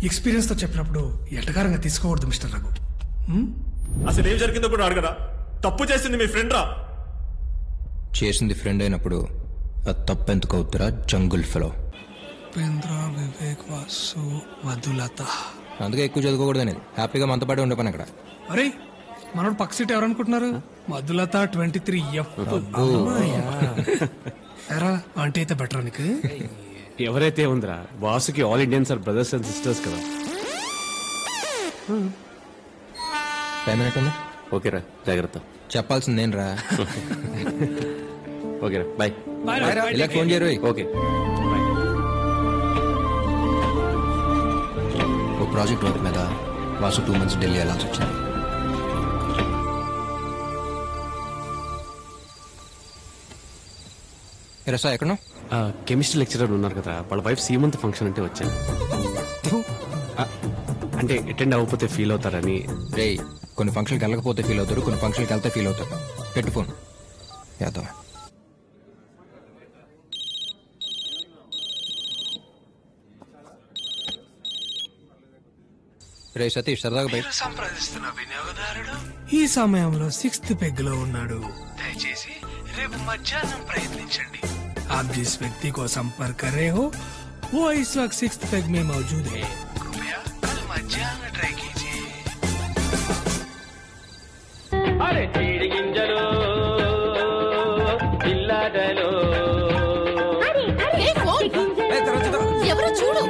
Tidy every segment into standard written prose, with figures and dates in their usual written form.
Experience తో చెప్పినప్పుడు ఎటకారంగా తీసుకోకూడదు మిస్టర్ రఘు. అసలు ఏం జరిగిందో కూడా అడగరా? తప్పు చేసింది మీ ఫ్రెండ్ రా. చేసింది ఫ్రెండ్ అయినప్పుడు అది తప్పెందుకు అవుతురా జంగుల్ ఫెలో? ఉపేంద్ర, వివేక్, వాసు, మధులత. అందుకే ఎక్కువ చదువుకోకూడదు అనేది. హ్యాపీగా మనతో పాటు ఉండే పని అక్కడ. అరే మనోడు పక్క సీట్ ఎవరనుకుంటున్నారు? మధులత 23F. ఎరా ఆంటీ అయితే బెటర్ నీకు. ఎవరైతే ఉందిరా, Vasuki all Indians are brothers and sisters కదా. టైం ఉంది. ఓకేరా, జాగ్రత్త. చెప్పాల్సింది నేను రా. ఓకేరా, బాయ్. ఇలా ఫోన్ చేయరు. Okay bye. ఓ ప్రాజెక్ట్ వర్క్ మీద వాసు 2 months ఢిల్లీ వెళ్ళాల్సి వచ్చింది. రసా ఎక్కడ? కెమిస్ట్రీ లెక్చరర్ ఉన్నారు కదా, వాళ్ళ వైఫ్ సీమంత్ ఫంక్షన్ అంటే వచ్చాను. అంటే అటెండ్ అవ్వకపోతే ఫీల్ అవుతారని. రే, కొన్ని ఫంక్షన్కి వెళ్ళకపోతే ఫీల్ అవుతారు, కొన్ని ఫంక్షన్కి వెళ్తే ఫీల్ అవుతారు. పెట్టు ఫోన్. యాదవ్ రే సతీష్, సరదాగా బయట సంప్రదిస్తున్న వినియోగదారుడు ఈ సమయంలో 6th పెగ్ లో ఉన్నాడు. దయచేసి రేపు మధ్యాహ్నం ప్రయత్నించండి. आप जिस व्यक्ति को संपर्क कर रहे हो वो इस वक्त 6th पेग में मौजूद है. कृपया कल मध्याह्न ट्राई कीजिए. अरे चीड़ गिंजलो इल्लाडलो ఎవరు చూడు.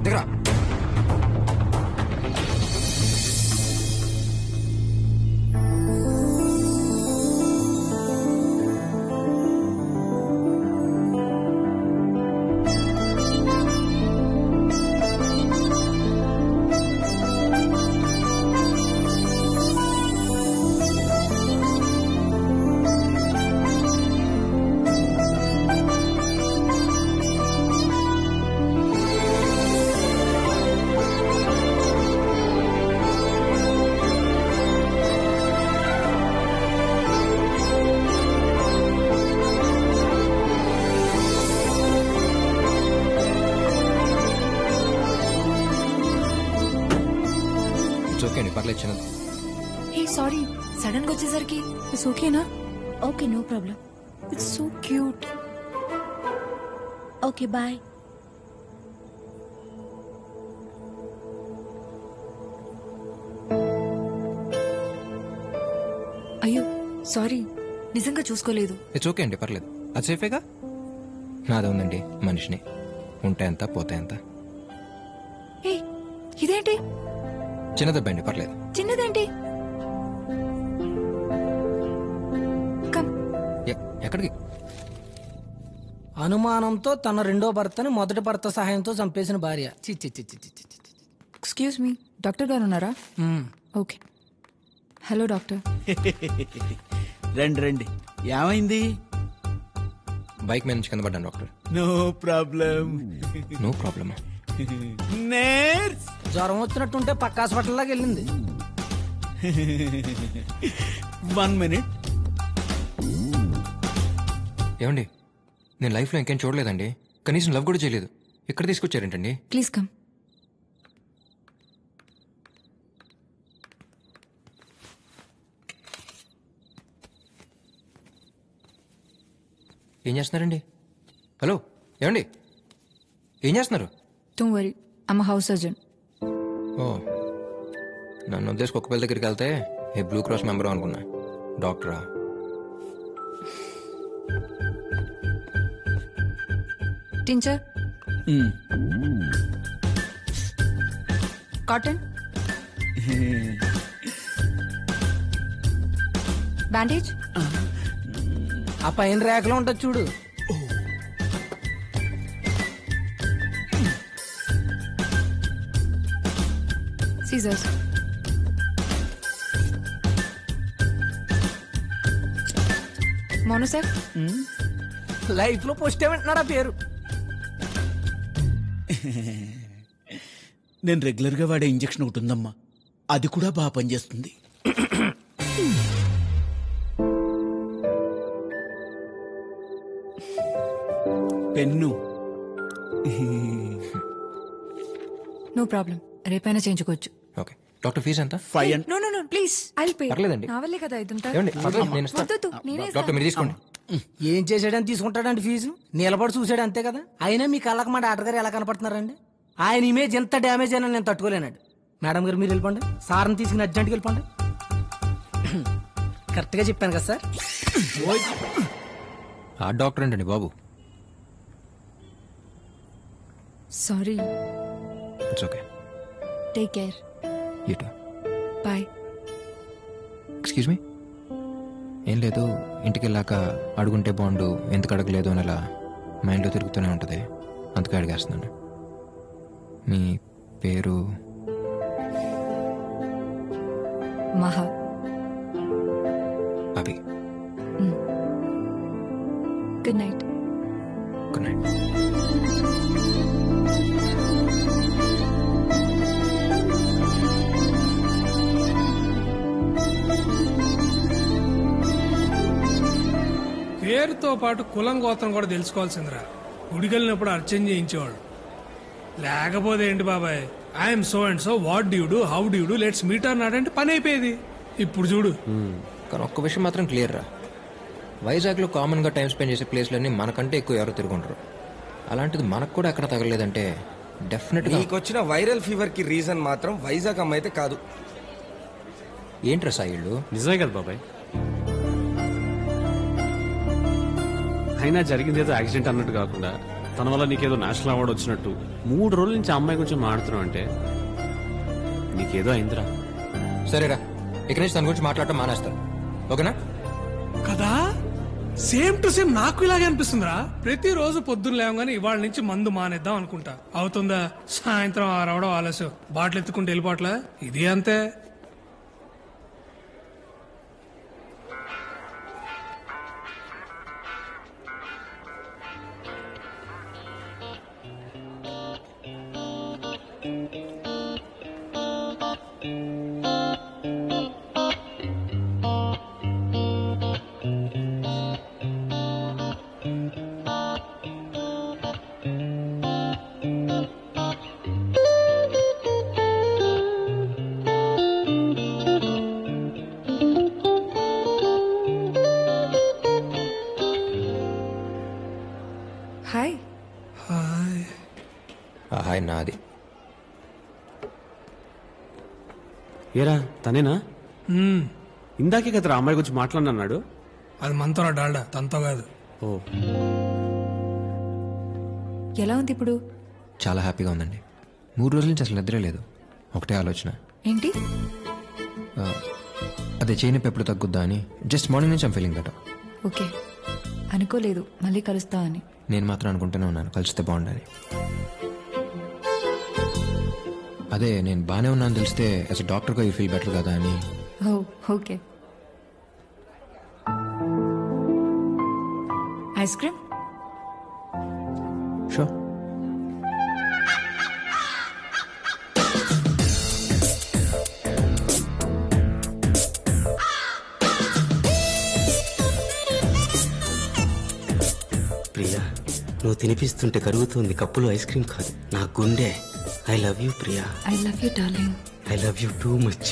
దిగరా. సారీ సడన్ గా వచ్చేసరికి. ఇట్స్ ఓకేనా? Okay, no problem. It's so cute. Okay bye. అయ్యో సారీ, నిజంగా చూసుకోలేదు. ఇట్స్ ఓకే అండి, పర్లేదు. అది సేఫేగా. నాదే ఉందండి మనిషిని. ఉంటే ఎంత పోతే ఎంత. ఇదేంటి? చిన్నదబ్బండి, పర్లేదు. చిన్నదేంటి? ఎక్కడికి? అనుమానంతో తన రెండో భర్తని మొదటి భర్త సహాయంతో చంపేసిన భార్య. ఎక్స్క్యూజ్ మీ, డాక్టర్ గారు ఉన్నారా? ఓకే. Hello doctor. రండి రండి, ఏమైంది? బైక్ మీద నుంచి కింద పడ్డాను డాక్టర్. No problem. నో ప్రాబ్లమా? జ్వరం వచ్చినట్టుంటే పక్క హాస్పిటల్ లాగా వెళ్ళింది. 1 minute. ఏమండి, నేను లైఫ్లో ఇంకేం చూడలేదండి. కనీసం లవ్ కూడా చేయలేదు. ఎక్కడ తీసుకొచ్చారేంటండి? Please come. ఏం చేస్తున్నారండి? హలో, ఏమండి ఏం చేస్తున్నారు? Don't worry, I'm house surgeon. Oh, నన్ను ఉద్దేశం కుక్క పిల్ల దగ్గరికి వెళ్తే ఏ బ్లూ క్రాస్ మెంబర్ అనుకున్నా. డాక్టరా? Tincture, cotton, bandage. ఆ పైన రేఖలో ఉంటుంది చూడు. సీజర్స్. మోను సార్ లైఫ్ లో పోస్ట్ ఏమంటున్నారా పేరు? నేను రెగ్యులర్ గా వాడే ఇంజెక్షన్ ఒకటి ఉందమ్మా, అది కూడా బాగా పనిచేస్తుంది. పెన్ను. నో ప్రాబ్లం, రేపైనా చేయించుకోవచ్చు. ఓకే డాక్టర్ ఫీజు ఎంత? 5 no no no please I will pay. పర్లేదండి. నా వల్లే కదా ఇదంతా. ఏమండి పర్లేదు, నేను ఇస్తాను. వద్దు, నేనే డాక్టర్ మీరు తీసుకోండి. ఏం చేసాడని తీసుకుంటాడండి ఫీజు? నిలబడి చూసాడు అంతే కదా. అయినా మీ కళ్ళకి మా డాక్టర్ గారు ఎలా కనపడుతున్నారండి? ఆయన ఇమేజ్ ఎంత డ్యామేజ్ అయినా నేను తట్టుకోలేనాడు. మేడం గారు మీరు వెళ్ళిపోండి, సార్ని తీసుకుని అర్జెంట్కి వెళ్ళిపోండి. కరెక్ట్గా చెప్పాను కదా సార్? ఆ డాక్టర్ ఏంటండి బాబు? Sorry, it's okay. Take care, you too. Bye. Excuse me. ఏం లేదు, ఇంటికి వెళ్ళాక అడుగుంటే బాగుండు, ఎందుకు అడగలేదు అని అలా మైండ్లో తిరుగుతూనే ఉంటుంది, అందుకే అడిగేస్తున్నాను. మీ పేరు? Maha. Abhi. Good night. Good night. పేరుతో పాటు కులం గోత్రం కూడా తెలుసుకోవాల్సిందిరా. గుడికెళ్ళినప్పుడు అర్చన చేయించేవాడు. లేకపోతే ఏంటి బాబాయ్, I'm so and so, what due do, how due do, let's meet అన్నాడంటే పని అయిపోయేది. ఇప్పుడు చూడు. కానీ ఒక్క విషయం మాత్రం క్లియర్ రా, వైజాగ్లో కామన్గా టైం స్పెండ్ చేసే ప్లేస్లన్నీ మనకంటే ఎక్కువ ఎవరు తిరుగుంటారు. అలాంటిది మనకు కూడా ఎక్కడ తగలేదంటే డెఫినెట్గా. నీకు వచ్చిన వైరల్ ఫీవర్ కి రీజన్ మాత్రం వైజాగ్ అమ్మ అయితే కాదు. ఏంట్రా సాయిళ్ళు? నిజమే కదా బాబాయ్. అయినా జరిగింది ఏదో యాక్సిడెంట్ అన్నట్టు కాకుండా తన వల్ల నీకేదో నేషనల్ అవార్డు వచ్చినట్టు 3 రోజుల నుంచి ఆ అమ్మాయి గురించి మాట్లాడుతున్నావు అంటే నీకేదో అయిందిరా. సరేరా, ఇక్కడి నుంచి తన గురించి మాట్లాడటం మానేస్తాను, ఓకేనా? కదా సేమ్ టు సేమ్ నాకు ఇలాగే అనిపిస్తుందిరా. ప్రతిరోజు పొద్దున్న లేవగానే ఇవాళ నుంచి మందు మానేద్దాం అనుకుంటా. అవుతుందా? సాయంత్రం 6 అవడం ఆలస్యం, బాటిల్ ఎత్తుకుంటే వెళ్ళిపోవట్లే. ఇది అంతే. హాయ్. హాయ్. హాయ్ నాది. ఏరా తనేనా? ఇందాకే కదా అమ్మాయి గురించి మాట్లాడినాడు. అది మనతో డాల్డా, తనతో కాదు. ఓ, ఎలా ఉంది ఇప్పుడు? చాలా హ్యాపీగా ఉందండి. 3 రోజుల నుంచి అసలు నిద్రే లేదు, ఒకటే ఆలోచన. ఏంటి? అదే చేయని ఎప్పుడు తగ్గుద్దా అని. జస్ట్ మార్నింగ్ నుంచి ఐమ్ ఫీలింగ్ బెటర్. ఓకే, అనుకోలేదు మళ్ళీ కలుస్తా అని. నేను మాత్రం అనుకుంటూనే ఉన్నాను కలిస్తే బాగుండాలి. అదే నేను బాగానే ఉన్నాను తెలిస్తే యాజ్ అ డాక్టర్గా యూ ఫీల్ బెటర్ కదా అని. Oh okay. Ice cream? Sure. Priya, నువ్వు తినిపిస్తుంటే కరుగుతుంది కప్పులో ఐస్ క్రీమ్ కాదు, నా గుండె. I love you Priya. I love you darling. I love you too much.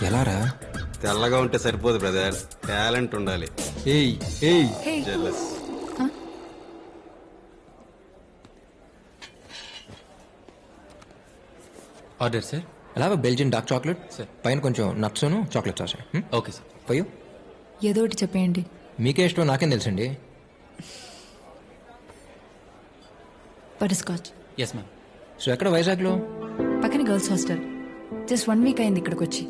ఎలారా? తెల్లగా ఉంటే సరిపోదు బ్రదర్, టాలెంట్ ఉండాలి. ఏయ్ ఏయ్ హే. జెలస్. Order sir. అలా బెల్జియన్ డార్క్ చాక్లెట్ సార్, పైన కొంచెం నట్స్ను chocolate sauce. Okay sir. For you? ఏదో ఒకటి చెప్పేయండి. మీకే ఇష్టం నాకేం తెలుసండి. Butterscotch. Yes ma'am. So ఎక్కడ వైజాగ్లో? పక్కన గర్ల్స్ హాస్టల్. జస్ట్ 1 వీక్ అయింది ఇక్కడికి వచ్చి.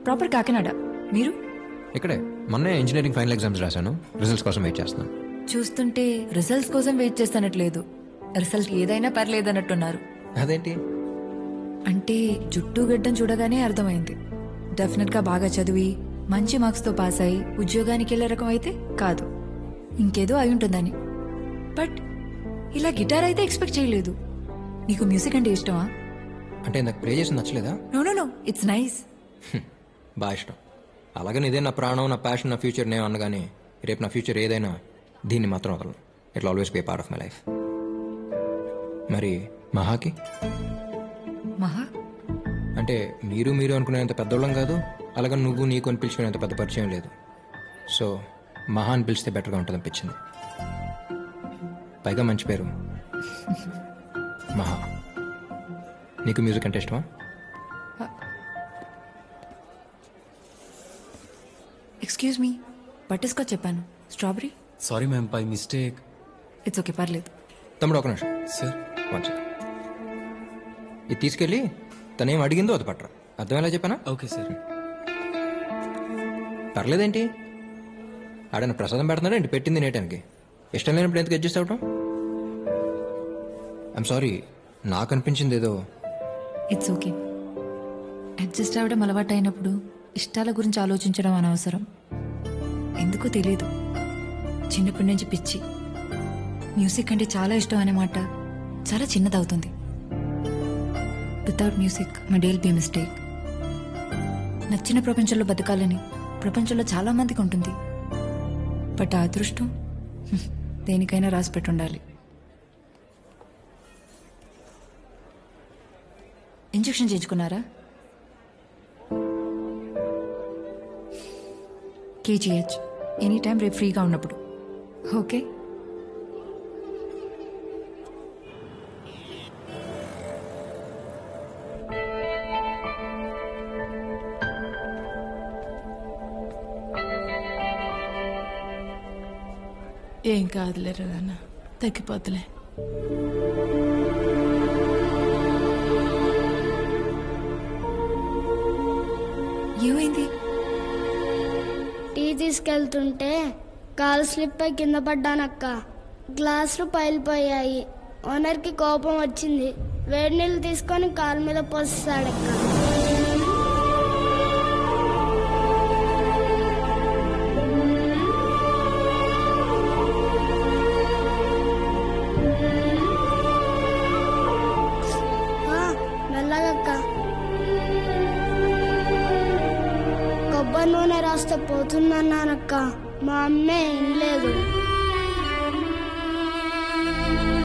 ప్రాపర్ కాకినాడ. మీరు? ఇక్కడే. మొన్నే ఇంజనీరింగ్ ఫైనల్ ఎగ్జామ్స్ రాశాను, రిజల్ట్స్ కోసం వెయిట్ చేస్తున్నాను. చూస్తుంటే రిజల్ట్స్ కోసం వెయిట్ చేస్తున్నట్లేదు, రిజల్ట్ ఏదైనా పర్లేదన్నట్టున్నారు. అదేంటి? అంటే జుట్టు గడ్డం చూడగానే అర్థమైంది. డెఫినెట్గా బాగా చదివి మంచి మార్క్స్తో పాస్ అయి ఉద్యోగానికి వెళ్ళే రకం అయితే కాదు, ఇంకేదో అయి ఉంటుందని. బట్ ఇలా గిటార్ అయితే ఎక్స్పెక్ట్ చేయలేదు. నీకు మ్యూజిక్ అంటే ఇష్టమా? అంటే నాకు ప్లే చేసి నచ్చలేదా? No it's nice. బాగా ఇష్టం. అలాగే ఇదే నా ప్రాణం, నా ప్యాషన్, నా ఫ్యూచర్ నేను అన్నగానే రేపు నా ఫ్యూచర్ ఏదైనా దీన్ని మాత్రం వదలను. It always be part of my life. మరి మహాకి? మహా అంటే మీరు అనుకునేంత పెద్దోళ్ళం కాదు, అలాగే నువ్వు నీకు అని పిలుచుకునేంత పెద్ద పరిచయం లేదు. సో మహా అని పిలిస్తే బెటర్గా ఉంటుంది అనిపించింది. పైగా మంచి పేరు మహా. నీకు మ్యూజిక్ అంటే ఇష్టమా? ఎక్స్క్యూజ్ మీ, బటర్స్కాచ్ చెప్పాను, strawberry. Sorry ma'am, by mistake. It's okay, పర్లేదు. తమ్ముడు ఒక నిమిషం సార్. ఇది తీసుకెళ్ళి తనేం అడిగిందో అది పట్టరా. అర్థమేలా చెప్పానా? Okay sir. పర్లేదేంటి, ఆడన ప్రసాదం పెడుతున్నాడు ఏంటి పెట్టింది నేటానికి. ఇష్టం లేనప్పుడు ఎందుకు అడ్జస్ట్ అవటం? ఐఎమ్ సారీ, నాకు అనిపించింది ఏదో. It's okay. అడ్జస్ట్ అవ్వడం అలవాటు అయినప్పుడు ఇష్టాల గురించి ఆలోచించడం అనవసరం. ఎందుకో తెలీదు, చిన్నప్పటి నుంచి పిచ్చి. మ్యూజిక్ అంటే చాలా ఇష్టం అనే మాట చాలా చిన్నదవుతుంది. Without music my day will be mistake. నచ్చిన ప్రపంచంలో బతకాలని ప్రపంచంలో చాలా మందికి ఉంటుంది. బట్ ఆ అదృష్టం దేనికైనా రాసి పెట్టుండాలి. ఇంజెక్షన్ చేయించుకున్నారా? KGH ఎనీ టైం, రేపు ఫ్రీగా ఉన్నప్పుడు. ఓకే. ఏం కాదులేరు నాన్న, తగ్గిపోతులే. ఏమైంది? టీ తీసుకెళ్తుంటే కాలు స్లిప్ అయి కింద పడ్డానక్క. గ్లాసులు పైలిపోయాయి. ఓనర్కి కోపం వచ్చింది. వేడి నీళ్ళు తీసుకొని కాలు మీద పోసాడక్క. మెల్లగక్క. కొబ్బరి నూనె రాస్తే పోతుందన్నానక్క. మా అమ్మే వినలేదు.